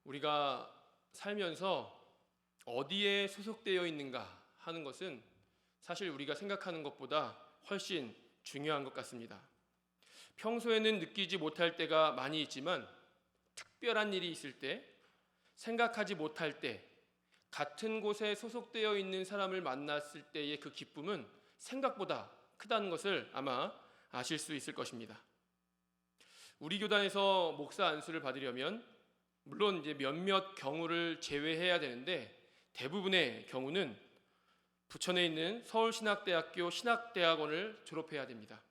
우리가 살면서 어디에 소속되어 있는가 하는 것은 사실 우리가 생각하는 것보다 훨씬 중요한 것 같습니다. 평소에는 느끼지 못할 때가 많이 있지만 특별한 일이 있을 때, 생각하지 못할 때, 같은 곳에 소속되어 있는 사람을 만났을 때의 그 기쁨은 생각보다 크다는 것을 아마 아실 수 있을 것입니다. 우리 교단에서 목사 안수를 받으려면 물론 이제 몇몇 경우를 제외해야 되는데 대부분의 경우는 부천에 있는 서울신학대학교 신학대학원을 졸업해야 됩니다.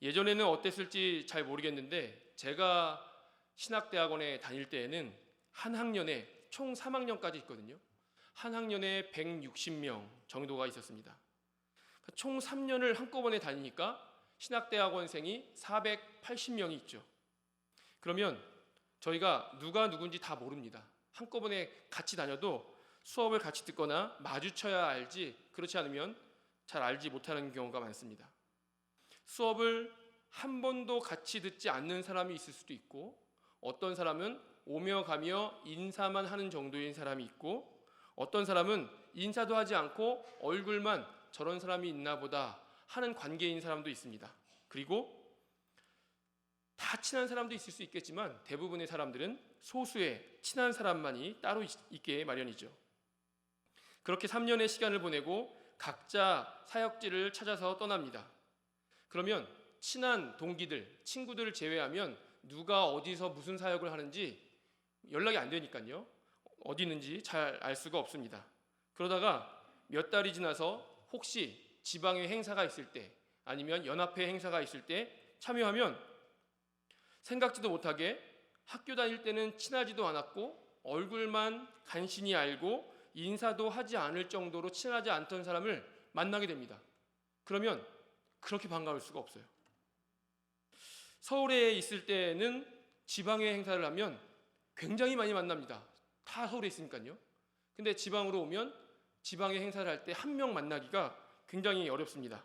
예전에는 어땠을지 잘 모르겠는데 제가 신학대학원에 다닐 때에는 한 학년에 총 3학년까지 있거든요. 한 학년에 160명 정도가 있었습니다. 총 3년을 한꺼번에 다니니까 신학대학원생이 480명이 있죠. 그러면 저희가 누가 누군지 다 모릅니다. 한꺼번에 같이 다녀도 수업을 같이 듣거나 마주쳐야 알지, 그렇지 않으면 잘 알지 못하는 경우가 많습니다. 수업을 한 번도 같이 듣지 않는 사람이 있을 수도 있고, 어떤 사람은 오며 가며 인사만 하는 정도인 사람이 있고, 어떤 사람은 인사도 하지 않고 얼굴만 저런 사람이 있나 보다 하는 관계인 사람도 있습니다. 그리고 다 친한 사람도 있을 수 있겠지만 대부분의 사람들은 소수의 친한 사람만이 따로 있게 마련이죠. 그렇게 3년의 시간을 보내고 각자 사역지를 찾아서 떠납니다. 그러면 친한 동기들, 친구들을 제외하면 누가 어디서 무슨 사역을 하는지 연락이 안 되니까요. 어디 있는지 잘 알 수가 없습니다. 그러다가 몇 달이 지나서 혹시 지방의 행사가 있을 때 아니면 연합회 행사가 있을 때 참여하면 생각지도 못하게 학교 다닐 때는 친하지도 않았고 얼굴만 간신히 알고 인사도 하지 않을 정도로 친하지 않던 사람을 만나게 됩니다. 그러면 그렇게 반가울 수가 없어요. 서울에 있을 때는 지방의 행사를 하면 굉장히 많이 만납니다. 다 서울에 있으니까요. 근데 지방으로 오면 지방의 행사를 할 때 한 명 만나기가 굉장히 어렵습니다.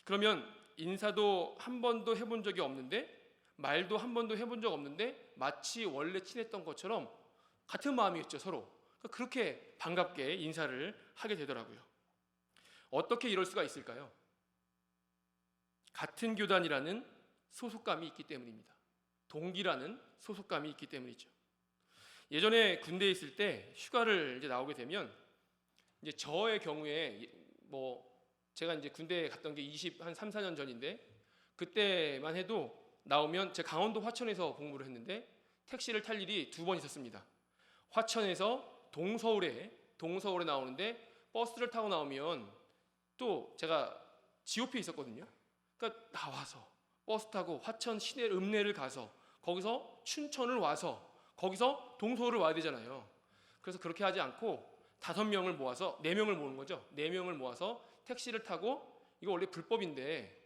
그러면 인사도 한 번도 해본 적이 없는데, 말도 한 번도 해본 적 없는데 마치 원래 친했던 것처럼 같은 마음이었죠, 서로. 그렇게 반갑게 인사를 하게 되더라고요. 어떻게 이럴 수가 있을까요? 같은 교단이라는 소속감이 있기 때문입니다. 동기라는 소속감이 있기 때문이죠. 예전에 군대에 있을 때 휴가를 이제 나오게 되면 이제 저의 경우에 제가 이제 군대에 갔던 게 3, 4년 전인데 그때만 해도 나오면 제가 강원도 화천에서 복무를 했는데 택시를 탈 일이 2번 있었습니다. 화천에서 동서울에 나오는데 버스를 타고 나오면 또 제가 지오피에 있었거든요. 그러니까 나와서 버스 타고 화천 시내 읍내를 가서 거기서 춘천을 와서 거기서 동서울을 와야 되잖아요. 그래서 그렇게 하지 않고 5명을 모아서 4명을 모으는 거죠. 4명을 모아서 택시를 타고, 이거 원래 불법인데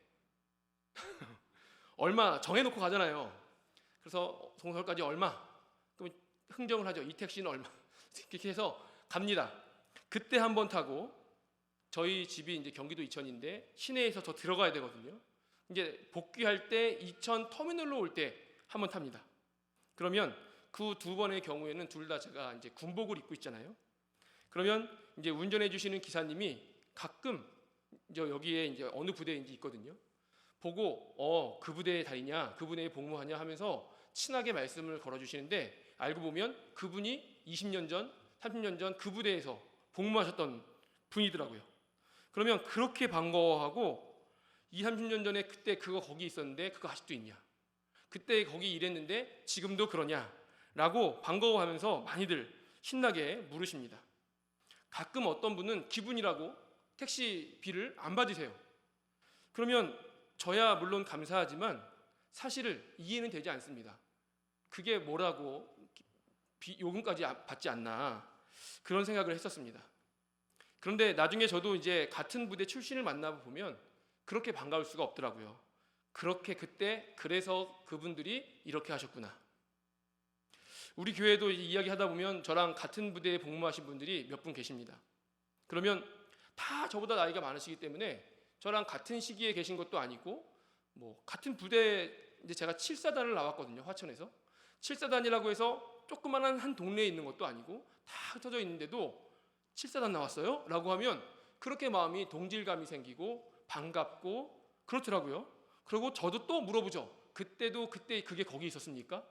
얼마 정해놓고 가잖아요. 그래서 동서울까지 얼마? 그럼 흥정을 하죠. 이 택시는 얼마? 이렇게 해서 갑니다. 그때 한 번 타고, 저희 집이 이제 경기도 이천인데 시내에서 더 들어가야 되거든요. 이제 복귀할 때 이천 터미널로 올 때 한 번 탑니다. 그러면 그 2번의 경우에는 둘 다 제가 이제 군복을 입고 있잖아요. 그러면 이제 운전해 주시는 기사님이 가끔 여기에 이제 어느 부대인지 있거든요. 보고 그 부대에 다니냐, 그 부대에 복무하냐 하면서 친하게 말씀을 걸어주시는데 알고 보면 그분이 20년 전, 30년 전 그 부대에서 복무하셨던 분이더라고요. 그러면 그렇게 반가워하고 20, 30년 전에 그때 그거 거기 있었는데 그거 아직도 있냐, 그때 거기 일했는데 지금도 그러냐 라고 반가워하면서 많이들 신나게 물으십니다. 가끔 어떤 분은 기분이라고 택시비를 안 받으세요. 그러면 저야 물론 감사하지만 사실은 이해는 되지 않습니다. 그게 뭐라고 요금까지 받지 않나, 그런 생각을 했었습니다. 그런데 나중에 저도 이제 같은 부대 출신을 만나보면 그렇게 반가울 수가 없더라고요. 그렇게 그때 그래서 그분들이 이렇게 하셨구나. 우리 교회도 이야기하다 보면 저랑 같은 부대에 복무하신 분들이 몇 분 계십니다. 그러면 다 저보다 나이가 많으시기 때문에 저랑 같은 시기에 계신 것도 아니고 같은 부대, 이제 제가 7사단을 나왔거든요. 화천에서 7사단이라고 해서 조그만한 한 동네에 있는 것도 아니고 다 흩어져 있는데도 7사단 나왔어요? 라고 하면 그렇게 마음이 동질감이 생기고 반갑고 그렇더라고요. 그리고 저도 또 물어보죠. 그때도 그때 그게 거기 있었습니까?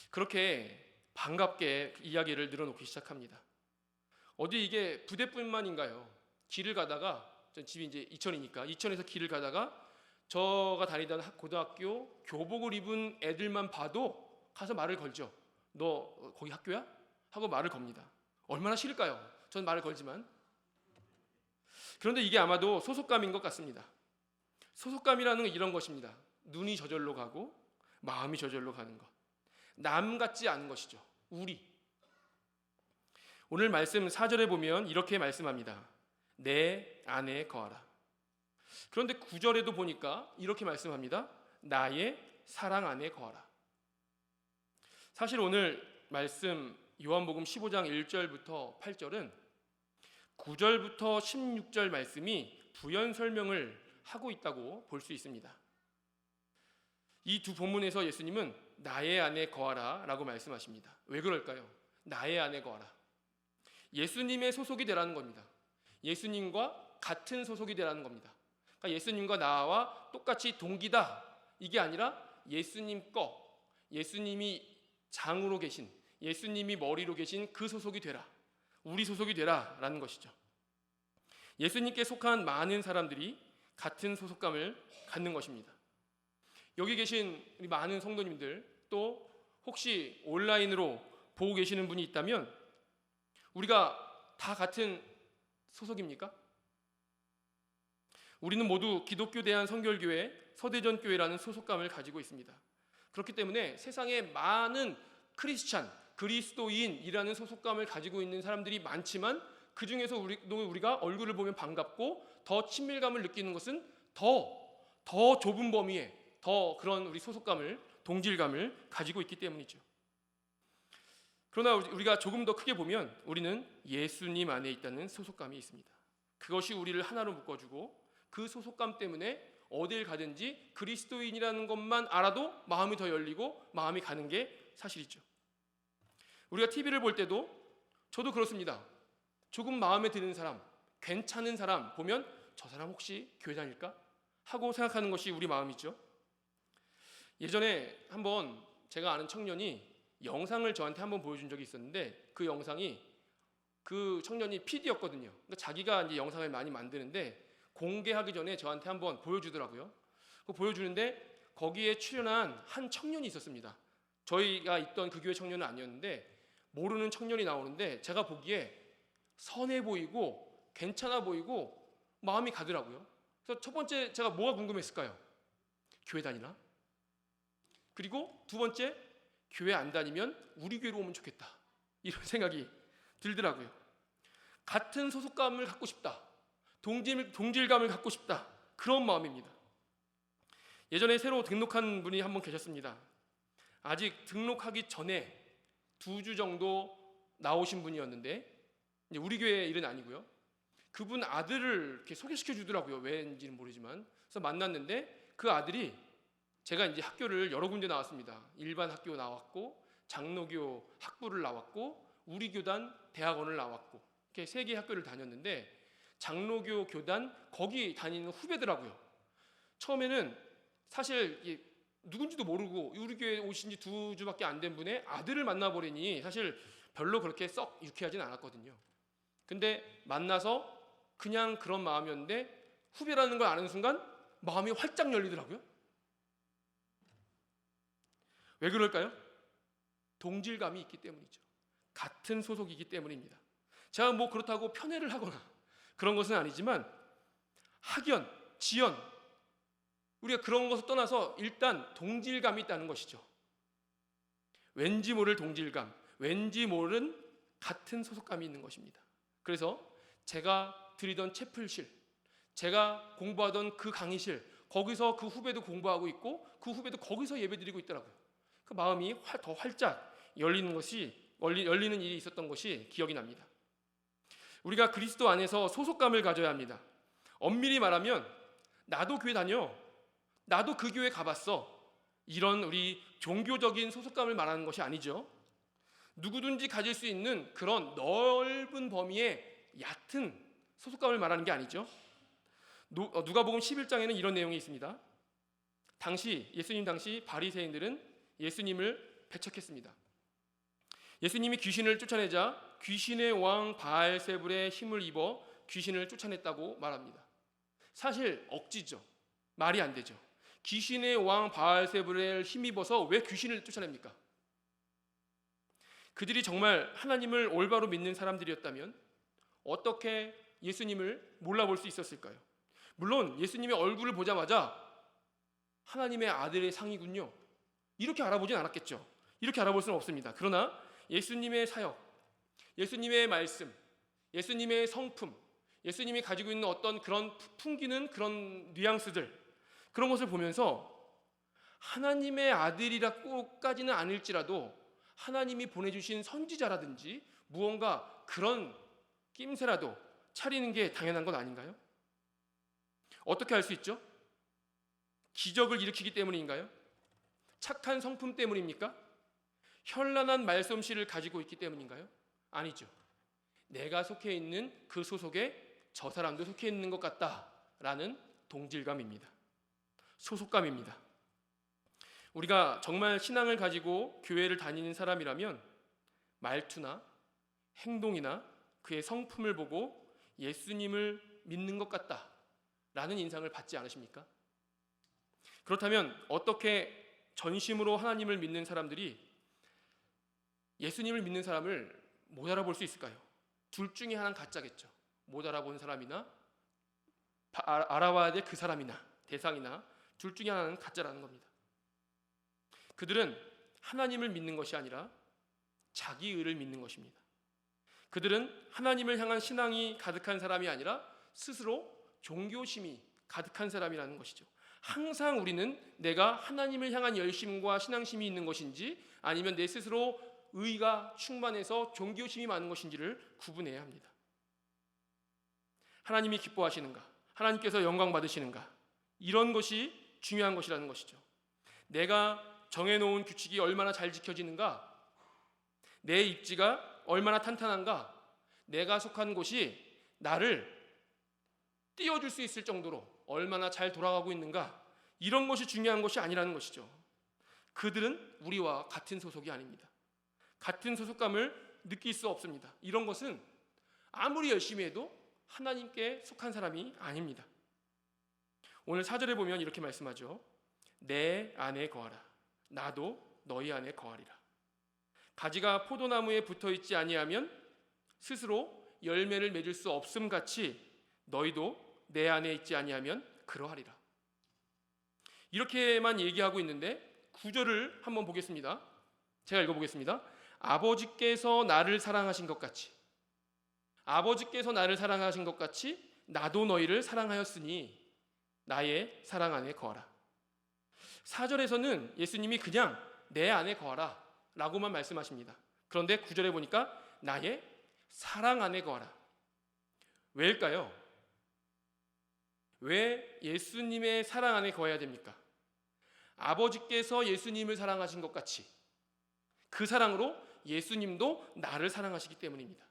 그렇게 반갑게 이야기를 늘어놓기 시작합니다. 어디 이게 부대뿐만인가요? 길을 가다가, 전 집이 이제 이천이니까 이천에서 길을 가다가 저가 다니던 고등학교 교복을 입은 애들만 봐도 가서 말을 걸죠. 너 거기 학교야? 하고 말을 겁니다. 얼마나 싫을까요? 전 말을 걸지만. 그런데 이게 아마도 소속감인 것 같습니다. 소속감이라는 건 이런 것입니다. 눈이 저절로 가고 마음이 저절로 가는 것. 남 같지 않은 것이죠. 우리. 오늘 말씀 4절에 보면 이렇게 말씀합니다. 내 안에 거하라. 그런데 9절에도 보니까 이렇게 말씀합니다. 나의 사랑 안에 거하라. 사실 오늘 말씀 요한복음 15장 1절부터 8절은 9절부터 16절 말씀이 부연 설명을 하고 있다고 볼 수 있습니다. 이 두 본문에서 예수님은 나의 안에 거하라 라고 말씀하십니다. 왜 그럴까요? 나의 안에 거하라. 예수님의 소속이 되라는 겁니다. 예수님과 같은 소속이 되라는 겁니다. 그러니까 예수님과 나와 똑같이 동기다, 이게 아니라 예수님 예수님이 장으로 계신, 예수님이 머리로 계신 그 소속이 되라, 우리 소속이 되라 라는 것이죠. 예수님께 속한 많은 사람들이 같은 소속감을 갖는 것입니다. 여기 계신 우리 많은 성도님들, 또 혹시 온라인으로 보고 계시는 분이 있다면 우리가 다 같은 소속입니까? 우리는 모두 기독교 대한선결교회 서대전교회라는 소속감을 가지고 있습니다. 그렇기 때문에 세상에 많은 크리스찬, 그리스도인이라는 소속감을 가지고 있는 사람들이 많지만 그 중에서 우리가 얼굴을 보면 반갑고 더 친밀감을 느끼는 것은 더 좁은 범위에 더 그런 우리 소속감을, 동질감을 가지고 있기 때문이죠. 그러나 우리가 조금 더 크게 보면 우리는 예수님 안에 있다는 소속감이 있습니다. 그것이 우리를 하나로 묶어주고 그 소속감 때문에 어딜 가든지 그리스도인이라는 것만 알아도 마음이 더 열리고 마음이 가는 게 사실이죠. 우리가 TV를 볼 때도 저도 그렇습니다. 조금 마음에 드는 사람, 괜찮은 사람 보면 저 사람 혹시 교회 다닐까? 하고 생각하는 것이 우리 마음이죠. 예전에 한번 제가 아는 청년이 영상을 저한테 한번 보여준 적이 있었는데 그 영상이, 그 청년이 PD였거든요. 그러니까 자기가 이제 영상을 많이 만드는데 공개하기 전에 저한테 한번 보여주더라고요. 그 보여주는데 거기에 출연한 한 청년이 있었습니다. 저희가 있던 그 교회 청년은 아니었는데 모르는 청년이 나오는데 제가 보기에 선해 보이고 괜찮아 보이고 마음이 가더라고요. 그래서 첫 번째 제가 뭐가 궁금했을까요? 교회 다니나? 그리고 두 번째, 교회 안 다니면 우리 교회로 오면 좋겠다, 이런 생각이 들더라고요. 같은 소속감을 갖고 싶다, 동질감을 갖고 싶다, 그런 마음입니다. 예전에 새로 등록한 분이 한 분 계셨습니다. 아직 등록하기 전에 2주 정도 나오신 분이었는데 이제 우리 교회 일은 아니고요. 그분 아들을 이렇게 소개시켜 주더라고요. 왜인지는 모르지만. 그래서 만났는데 그 아들이, 제가 이제 학교를 여러 군데 나왔습니다. 일반 학교 나왔고 장로교 학부를 나왔고 우리 교단 대학원을 나왔고 이렇게 3개 학교를 다녔는데 장로교 교단 거기 다니는 후배더라고요. 처음에는 사실 누군지도 모르고 우리 교회 오신 지 2주밖에 안 된 분의 아들을 만나버리니 사실 별로 그렇게 썩 유쾌하진 않았거든요. 근데 만나서 그냥 그런 마음이었는데 후배라는 걸 아는 순간 마음이 활짝 열리더라고요. 왜 그럴까요? 동질감이 있기 때문이죠. 같은 소속이기 때문입니다. 제가 뭐 그렇다고 편애를 하거나 그런 것은 아니지만 학연, 지연, 우리가 그런 것을 떠나서 일단 동질감이 있다는 것이죠. 왠지 모를 동질감, 왠지 모르는 같은 소속감이 있는 것입니다. 그래서 제가 드리던 채플실, 제가 공부하던 그 강의실, 거기서 그 후배도 공부하고 있고 그 후배도 거기서 예배드리고 있더라고요. 그 마음이 더 활짝 열리는 일이 있었던 것이 기억이 납니다. 우리가 그리스도 안에서 소속감을 가져야 합니다. 엄밀히 말하면 나도 교회 다녀, 나도 그 교회 가봤어, 이런 우리 종교적인 소속감을 말하는 것이 아니죠. 누구든지 가질 수 있는 그런 넓은 범위의 얕은 소속감을 말하는 게 아니죠. 누가복음 11장에는 이런 내용이 있습니다. 예수님 당시 바리새인들은 예수님을 배척했습니다. 예수님이 귀신을 쫓아내자 귀신의 왕 바알세불의 힘을 입어 귀신을 쫓아냈다고 말합니다. 사실 억지죠. 말이 안 되죠. 귀신의 왕 바알세불을 힘입어서 왜 귀신을 쫓아냅니까? 그들이 정말 하나님을 올바로 믿는 사람들이었다면 어떻게 예수님을 몰라볼 수 있었을까요? 물론 예수님의 얼굴을 보자마자 하나님의 아들의 상이군요, 이렇게 알아보진 않았겠죠. 이렇게 알아볼 수는 없습니다. 그러나 예수님의 사역, 예수님의 말씀, 예수님의 성품, 예수님이 가지고 있는 어떤 그런 풍기는 그런 뉘앙스들, 그런 것을 보면서 하나님의 아들이라고까지는 아닐지라도 하나님이 보내주신 선지자라든지 무언가 그런 낌새라도 차리는 게 당연한 건 아닌가요? 어떻게 할 수 있죠? 기적을 일으키기 때문인가요? 착한 성품 때문입니까? 현란한 말솜씨를 가지고 있기 때문인가요? 아니죠. 내가 속해 있는 그 소속에 저 사람도 속해 있는 것 같다라는 동질감입니다. 소속감입니다. 우리가 정말 신앙을 가지고 교회를 다니는 사람이라면 말투나 행동이나 그의 성품을 보고 예수님을 믿는 것 같다라는 인상을 받지 않으십니까? 그렇다면 어떻게 전심으로 하나님을 믿는 사람들이 예수님을 믿는 사람을 못 알아볼 수 있을까요? 둘 중에 하나는 가짜겠죠. 못 알아본 사람이나 알아봐야 될 그 사람이나 대상이나 둘 중에 하나는 가짜라는 겁니다. 그들은 하나님을 믿는 것이 아니라 자기 의를 믿는 것입니다. 그들은 하나님을 향한 신앙이 가득한 사람이 아니라 스스로 종교심이 가득한 사람이라는 것이죠. 항상 우리는 내가 하나님을 향한 열심과 신앙심이 있는 것인지 아니면 내 스스로 의가 충만해서 종교심이 많은 것인지를 구분해야 합니다. 하나님이 기뻐하시는가? 하나님께서 영광 받으시는가? 이런 것이 중요한 것이라는 것이죠. 내가 정해놓은 규칙이 얼마나 잘 지켜지는가? 내 입지가 얼마나 탄탄한가? 내가 속한 곳이 나를 띄워줄 수 있을 정도로 얼마나 잘 돌아가고 있는가? 이런 것이 중요한 것이 아니라는 것이죠. 그들은 우리와 같은 소속이 아닙니다. 같은 소속감을 느낄 수 없습니다. 이런 것은 아무리 열심히 해도 하나님께 속한 사람이 아닙니다. 오늘 4절에 보면 이렇게 말씀하죠. 내 안에 거하라. 나도 너희 안에 거하리라. 가지가 포도나무에 붙어있지 아니하면 스스로 열매를 맺을 수 없음 같이 너희도 내 안에 있지 아니하면 그러하리라. 이렇게만 얘기하고 있는데 9절을 한번 보겠습니다. 제가 읽어보겠습니다. 아버지께서 나를 사랑하신 것 같이 나도 너희를 사랑하였으니 나의 사랑 안에 거하라. 4절에서는 예수님이 그냥 내 안에 거하라 라고만 말씀하십니다. 그런데 9절에 보니까 나의 사랑 안에 거하라. 왜일까요? 왜 예수님의 사랑 안에 거해야 됩니까? 아버지께서 예수님을 사랑하신 것 같이 그 사랑으로 예수님도 나를 사랑하시기 때문입니다.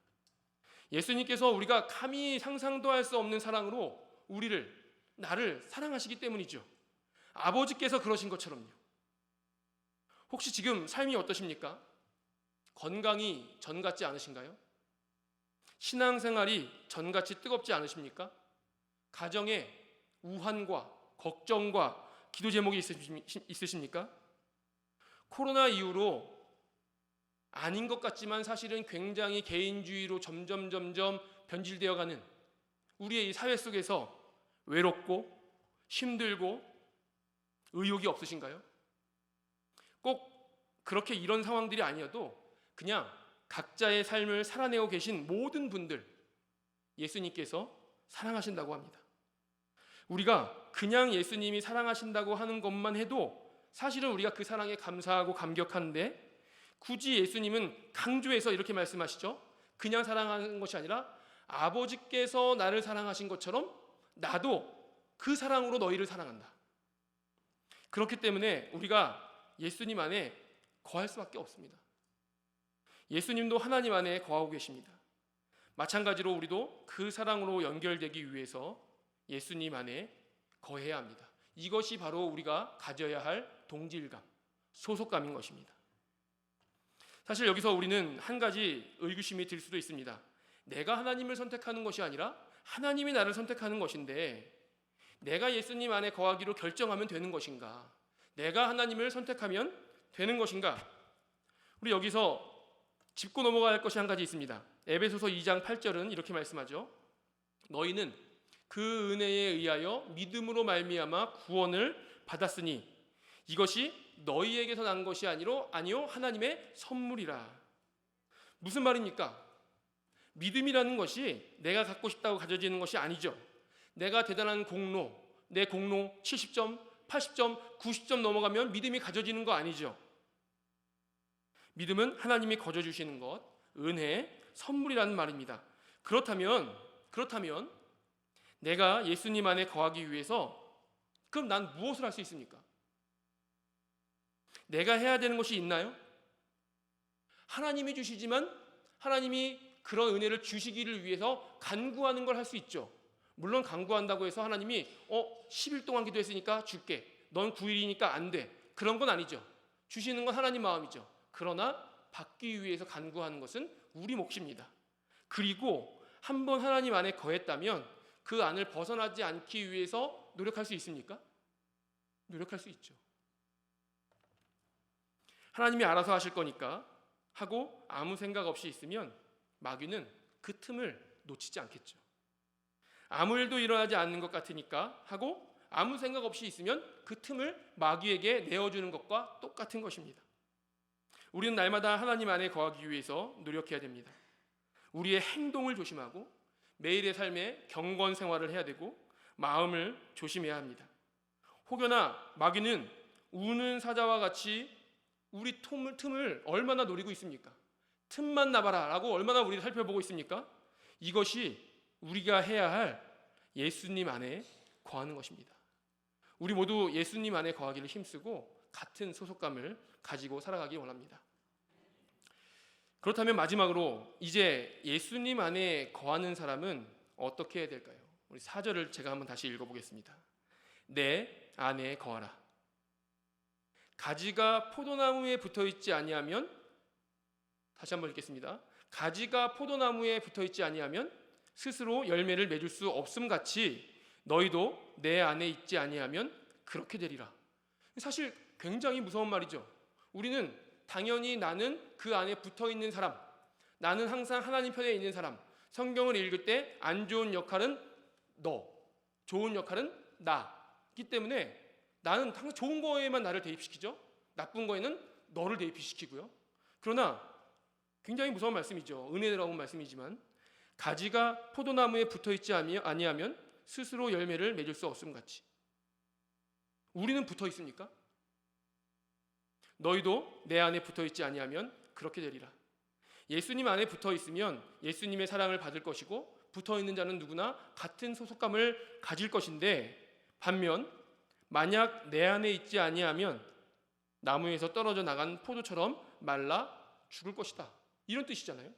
예수님께서 우리가 감히 상상도 할 수 없는 사랑으로 나를 사랑하시기 때문이죠. 아버지께서 그러신 것처럼요. 혹시 지금 삶이 어떠십니까? 건강이 전 같지 않으신가요? 신앙생활이 전같이 뜨겁지 않으십니까? 가정에 우환과 걱정과 기도 제목이 있으십니까? 코로나 이후로 아닌 것 같지만 사실은 굉장히 개인주의로 점점 변질되어가는 우리의 이 사회 속에서 외롭고 힘들고 의욕이 없으신가요? 꼭 그렇게 이런 상황들이 아니어도 그냥 각자의 삶을 살아내고 계신 모든 분들 예수님께서 사랑하신다고 합니다. 우리가 그냥 예수님이 사랑하신다고 하는 것만 해도 사실은 우리가 그 사랑에 감사하고 감격한데 굳이 예수님은 강조해서 이렇게 말씀하시죠. 그냥 사랑하는 것이 아니라 아버지께서 나를 사랑하신 것처럼 나도 그 사랑으로 너희를 사랑한다. 그렇기 때문에 우리가 예수님 안에 거할 수밖에 없습니다. 예수님도 하나님 안에 거하고 계십니다. 마찬가지로 우리도 그 사랑으로 연결되기 위해서 예수님 안에 거해야 합니다. 이것이 바로 우리가 가져야 할 동질감, 소속감인 것입니다. 사실 여기서 우리는 한 가지 의구심이 들 수도 있습니다. 내가 하나님을 선택하는 것이 아니라 하나님이 나를 선택하는 것인데 내가 예수님 안에 거하기로 결정하면 되는 것인가? 내가 하나님을 선택하면 되는 것인가? 우리 여기서 짚고 넘어가야 할 것이 한 가지 있습니다. 에베소서 2장 8절은 이렇게 말씀하죠. 너희는 그 은혜에 의하여 믿음으로 말미암아 구원을 받았으니 이것이 너희에게서 난 것이 아니요 하나님의 선물이라. 무슨 말입니까? 믿음이라는 것이 내가 갖고 싶다고 가져지는 것이 아니죠. 내가 대단한 공로, 내 공로 70점, 80점, 90점 넘어가면 믿음이 가져지는 거 아니죠. 믿음은 하나님이 거저주시는 것, 은혜, 선물이라는 말입니다. 그렇다면 내가 예수님 안에 거하기 위해서 그럼 난 무엇을 할 수 있습니까? 내가 해야 되는 것이 있나요? 하나님이 주시지만 하나님이 그런 은혜를 주시기를 위해서 간구하는 걸 할 수 있죠. 물론 간구한다고 해서 하나님이 10일 동안 기도했으니까 줄게. 넌 9일이니까 안 돼. 그런 건 아니죠. 주시는 건 하나님 마음이죠. 그러나 받기 위해서 간구하는 것은 우리 몫입니다. 그리고 한번 하나님 안에 거했다면 그 안을 벗어나지 않기 위해서 노력할 수 있습니까? 노력할 수 있죠. 하나님이 알아서 하실 거니까 하고 아무 생각 없이 있으면 마귀는 그 틈을 놓치지 않겠죠. 아무 일도 일어나지 않는 것 같으니까 하고 아무 생각 없이 있으면 그 틈을 마귀에게 내어주는 것과 똑같은 것입니다. 우리는 날마다 하나님 안에 거하기 위해서 노력해야 됩니다. 우리의 행동을 조심하고 매일의 삶에 경건 생활을 해야 되고 마음을 조심해야 합니다. 혹여나 마귀는 우는 사자와 같이 우리 틈을 얼마나 노리고 있습니까? 틈만 나봐라 라고 얼마나 우리를 살펴보고 있습니까? 이것이 우리가 해야 할 예수님 안에 거하는 것입니다. 우리 모두 예수님 안에 거하기를 힘쓰고 같은 소속감을 가지고 살아가기 원합니다. 그렇다면 마지막으로 이제 예수님 안에 거하는 사람은 어떻게 해야 될까요? 우리 4절을 제가 한번 다시 읽어보겠습니다. 내 안에 거하라. 가지가 포도나무에 붙어있지 아니하면, 다시 한번 읽겠습니다. 가지가 포도나무에 붙어있지 아니하면 스스로 열매를 맺을 수 없음 같이 너희도 내 안에 있지 아니하면 그렇게 되리라. 사실 굉장히 무서운 말이죠. 우리는 당연히 나는 그 안에 붙어있는 사람, 나는 항상 하나님 편에 있는 사람, 성경을 읽을 때 안 좋은 역할은 너, 좋은 역할은 나이기 때문에 나는 항상 좋은 거에만 나를 대입시키죠. 나쁜 거에는 너를 대입시키고요. 그러나 굉장히 무서운 말씀이죠. 은혜로운 말씀이지만 가지가 포도나무에 붙어있지 아니하면 스스로 열매를 맺을 수 없음 같이 우리는 붙어 있습니까? 너희도 내 안에 붙어 있지 아니하면 그렇게 되리라. 예수님 안에 붙어 있으면 예수님의 사랑을 받을 것이고 붙어 있는 자는 누구나 같은 소속감을 가질 것인데 반면 만약 내 안에 있지 아니하면 나무에서 떨어져 나간 포도처럼 말라 죽을 것이다. 이런 뜻이잖아요.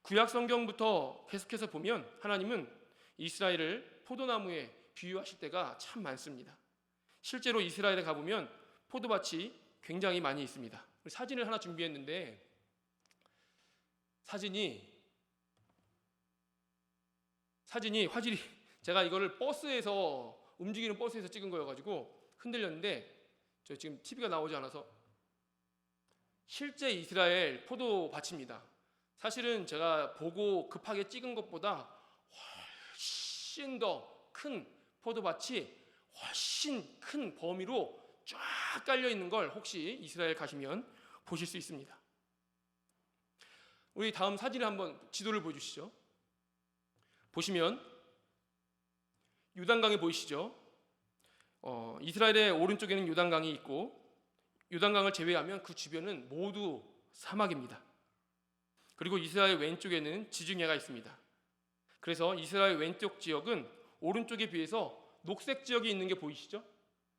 구약 성경부터 계속해서 보면 하나님은 이스라엘을 포도나무에 비유하실 때가 참 많습니다. 실제로 이스라엘에 가보면 포도밭이 굉장히 많이 있습니다. 사진을 하나 준비했는데 사진이 화질이 제가 이거를 버스에서 움직이는 버스에서 찍은 거여가지고 흔들렸는데 저 지금 TV가 나오지 않아서 실제 이스라엘 포도밭입니다. 사실은 제가 보고 급하게 찍은 것보다 훨씬 더 큰 포도밭이 훨씬 큰 범위로 쫙 깔려 있는 걸 혹시 이스라엘 가시면 보실 수 있습니다. 우리 다음 사진을 한번 지도를 보여주시죠. 보시면 요단강이 보이시죠? 이스라엘의 오른쪽에는 요단강이 있고 요단강을 제외하면 그 주변은 모두 사막입니다. 그리고 이스라엘 왼쪽에는 지중해가 있습니다. 그래서 이스라엘 왼쪽 지역은 오른쪽에 비해서 녹색 지역이 있는 게 보이시죠?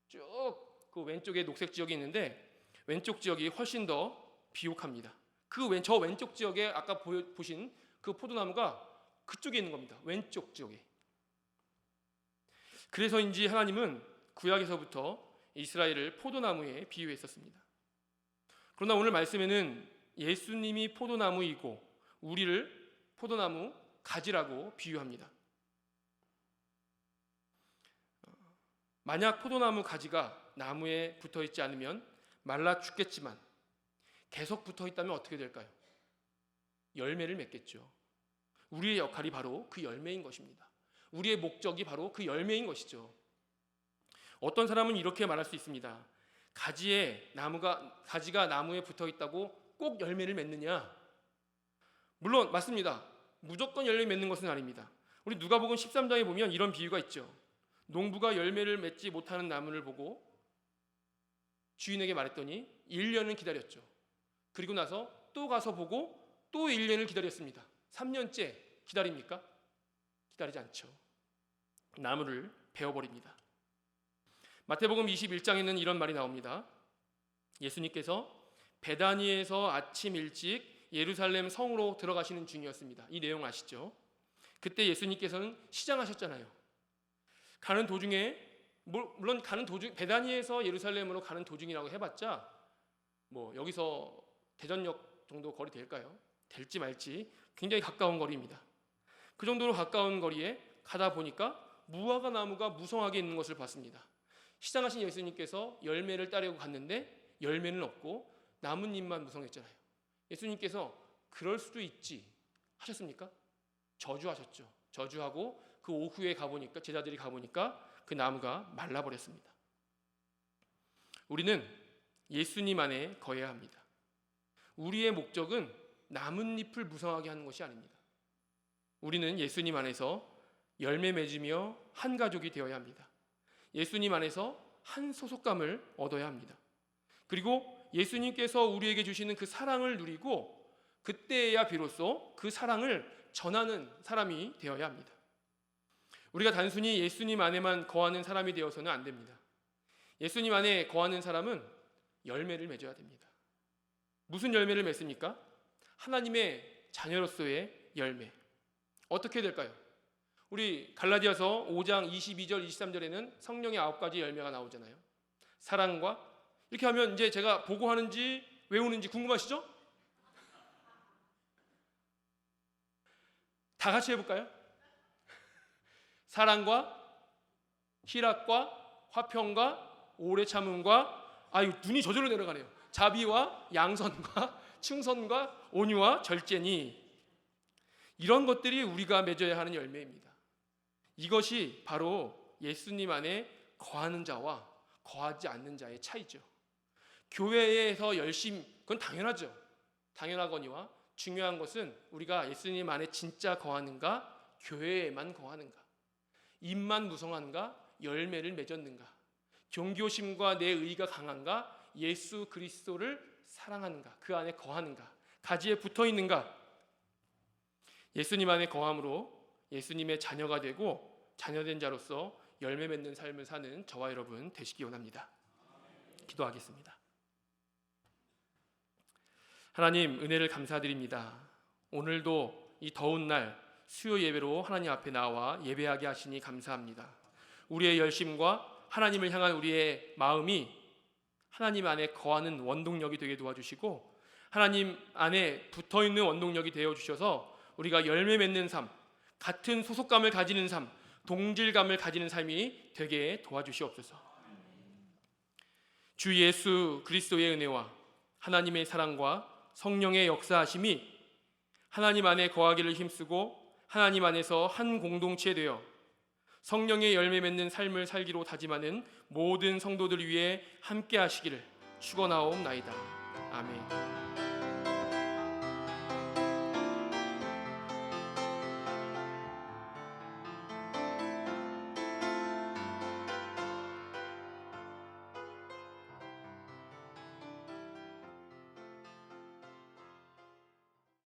쭉 그 왼쪽에 녹색 지역이 있는데 왼쪽 지역이 훨씬 더 비옥합니다. 저 왼쪽 지역에 아까 보신 그 포도나무가 그쪽에 있는 겁니다. 왼쪽 지역에. 그래서인지 하나님은 구약에서부터 이스라엘을 포도나무에 비유했었습니다. 그러나 오늘 말씀에는 예수님이 포도나무이고 우리를 포도나무 가지라고 비유합니다. 만약 포도나무 가지가 나무에 붙어 있지 않으면 말라 죽겠지만 계속 붙어 있다면 어떻게 될까요? 열매를 맺겠죠. 우리의 역할이 바로 그 열매인 것입니다. 우리의 목적이 바로 그 열매인 것이죠. 어떤 사람은 이렇게 말할 수 있습니다. 가지가 나무에 붙어 있다고 꼭 열매를 맺느냐? 물론 맞습니다. 무조건 열매 맺는 것은 아닙니다. 우리 누가복음 13장에 보면 이런 비유가 있죠. 농부가 열매를 맺지 못하는 나무를 보고 주인에게 말했더니 1년을 기다렸죠. 그리고 나서 또 가서 보고 또 1년을 기다렸습니다. 3년째 기다립니까? 기다리지 않죠. 나무를 베어버립니다. 마태복음 21장에는 이런 말이 나옵니다. 예수님께서 베다니에서 아침 일찍 예루살렘 성으로 들어가시는 중이었습니다. 이 내용 아시죠? 그때 예수님께서는 시장하셨잖아요. 가는 도중에 물론 베다니에서 예루살렘으로 가는 도중이라고 해봤자 여기서 대전역 정도 거리 될까요? 될지 말지 굉장히 가까운 거리입니다. 그 정도로 가까운 거리에 가다 보니까 무화과 나무가 무성하게 있는 것을 봤습니다. 시장하신 예수님께서 열매를 따려고 갔는데 열매는 없고 나뭇잎만 무성했잖아요. 예수님께서 그럴 수도 있지 하셨습니까? 저주하셨죠. 저주하고 그 오후에 가보니까 제자들이 가보니까 그 나무가 말라버렸습니다. 우리는 예수님 안에 거해야 합니다. 우리의 목적은 나뭇잎을 무성하게 하는 것이 아닙니다. 우리는 예수님 안에서 열매 맺으며 한 가족이 되어야 합니다. 예수님 안에서 한 소속감을 얻어야 합니다. 그리고 예수님께서 우리에게 주시는 그 사랑을 누리고 그때야 비로소 그 사랑을 전하는 사람이 되어야 합니다. 우리가 단순히 예수님 안에만 거하는 사람이 되어서는 안 됩니다. 예수님 안에 거하는 사람은 열매를 맺어야 됩니다. 무슨 열매를 맺습니까? 하나님의 자녀로서의 열매. 어떻게 될까요? 우리 갈라디아서 5장 22절 23절에는 성령의 9가지 열매가 나오잖아요. 사랑과 이렇게 하면 이제 제가 보고 하는지 외우는지 궁금하시죠? 다 같이 해볼까요? 사랑과 희락과 화평과 오래 참음과 눈이 저절로 내려가네요. 자비와 양선과 충선과 온유와 절제니 이런 것들이 우리가 맺어야 하는 열매입니다. 이것이 바로 예수님 안에 거하는 자와 거하지 않는 자의 차이죠. 교회에서 열심히 그건 당연하죠. 당연하거니와 중요한 것은 우리가 예수님 안에 진짜 거하는가 교회에만 거하는가 입만 무성한가 열매를 맺었는가 종교심과 내 의가 강한가 예수 그리스도를 사랑하는가 그 안에 거하는가 가지에 붙어 있는가 예수님 안에 거함으로 예수님의 자녀가 되고 자녀된 자로서 열매 맺는 삶을 사는 저와 여러분 되시기 원합니다. 기도하겠습니다. 하나님 은혜를 감사드립니다. 오늘도 이 더운 날 수요 예배로 하나님 앞에 나와 예배하게 하시니 감사합니다. 우리의 열심과 하나님을 향한 우리의 마음이 하나님 안에 거하는 원동력이 되게 도와주시고 하나님 안에 붙어있는 원동력이 되어주셔서 우리가 열매 맺는 삶, 같은 소속감을 가지는 삶, 동질감을 가지는 삶이 되게 도와주시옵소서. 주 예수 그리스도의 은혜와 하나님의 사랑과 성령의 역사하심이 하나님 안에 거하기를 힘쓰고 하나님 안에서 한 공동체 되어 성령의 열매 맺는 삶을 살기로 다짐하는 모든 성도들 위해 함께 하시기를 축원하옵나이다. 아멘.